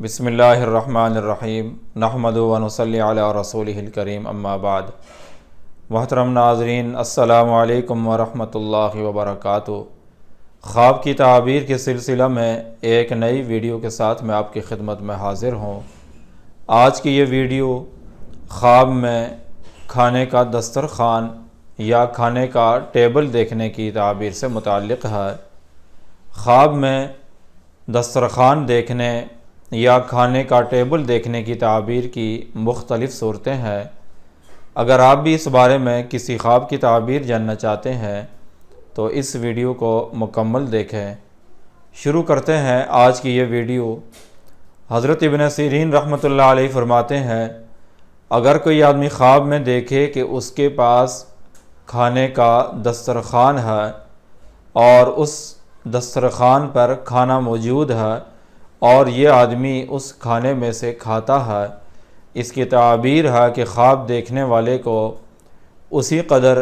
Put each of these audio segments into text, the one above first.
بسم اللہ الرحمن الرحیم نحمد و نصلی علی رسولہ الکریم اما بعد۔ محترم ناظرین، السلام علیکم ورحمۃ اللہ وبرکاتہ۔ خواب کی تعبیر کے سلسلہ میں ایک نئی ویڈیو کے ساتھ میں آپ کی خدمت میں حاضر ہوں۔ آج کی یہ ویڈیو خواب میں کھانے کا دسترخوان یا کھانے کا ٹیبل دیکھنے کی تعبیر سے متعلق ہے۔ خواب میں دسترخوان دیکھنے یا کھانے کا ٹیبل دیکھنے کی تعبیر کی مختلف صورتیں ہیں۔ اگر آپ بھی اس بارے میں کسی خواب کی تعبیر جاننا چاہتے ہیں تو اس ویڈیو کو مکمل دیکھیں۔ شروع کرتے ہیں آج کی یہ ویڈیو۔ حضرت ابن سیرین رحمۃ اللہ علیہ فرماتے ہیں، اگر کوئی آدمی خواب میں دیکھے کہ اس کے پاس کھانے کا دسترخوان ہے اور اس دسترخوان پر کھانا موجود ہے اور یہ آدمی اس کھانے میں سے کھاتا ہے، اس کی تعبیر ہے کہ خواب دیکھنے والے کو اسی قدر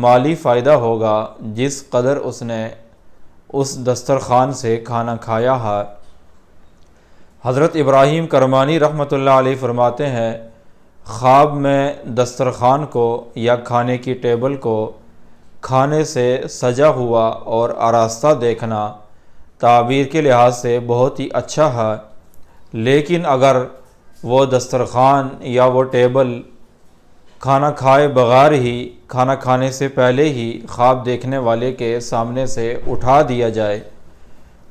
مالی فائدہ ہوگا جس قدر اس نے اس دسترخوان سے کھانا کھایا ہے۔ حضرت ابراہیم کرمانی رحمۃ اللہ علیہ فرماتے ہیں، خواب میں دسترخوان کو یا کھانے کی ٹیبل کو کھانے سے سجا ہوا اور آراستہ دیکھنا تعبیر کے لحاظ سے بہت ہی اچھا ہے، لیکن اگر وہ دسترخوان یا وہ ٹیبل کھانا کھائے بغیر ہی کھانا کھانے سے پہلے ہی خواب دیکھنے والے کے سامنے سے اٹھا دیا جائے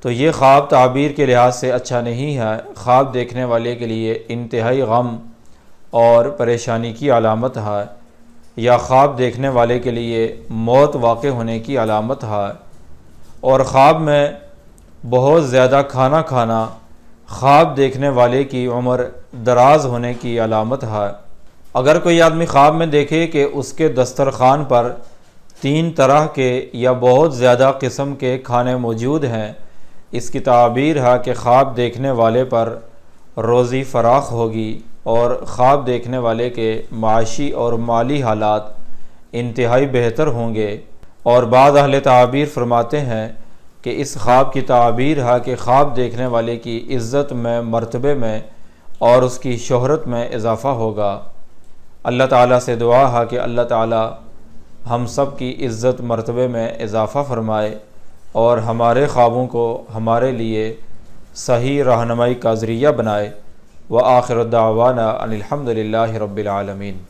تو یہ خواب تعبیر کے لحاظ سے اچھا نہیں ہے، خواب دیکھنے والے کے لیے انتہائی غم اور پریشانی کی علامت ہے، یا خواب دیکھنے والے کے لیے موت واقع ہونے کی علامت ہے۔ اور خواب میں بہت زیادہ کھانا کھانا خواب دیکھنے والے کی عمر دراز ہونے کی علامت ہے۔ اگر کوئی آدمی خواب میں دیکھے کہ اس کے دسترخوان پر 3 طرح کے یا بہت زیادہ قسم کے کھانے موجود ہیں، اس کی تعبیر ہے کہ خواب دیکھنے والے پر روزی فراخ ہوگی اور خواب دیکھنے والے کے معاشی اور مالی حالات انتہائی بہتر ہوں گے۔ اور بعض اہل تعبیر فرماتے ہیں کہ اس خواب کی تعبیر ہے کہ خواب دیکھنے والے کی عزت میں، مرتبے میں اور اس کی شہرت میں اضافہ ہوگا۔ اللہ تعالیٰ سے دعا ہے کہ اللہ تعالیٰ ہم سب کی عزت مرتبے میں اضافہ فرمائے اور ہمارے خوابوں کو ہمارے لیے صحیح رہنمائی کا ذریعہ بنائے۔ وآخر دعوانا ان الحمد للہ رب العالمین۔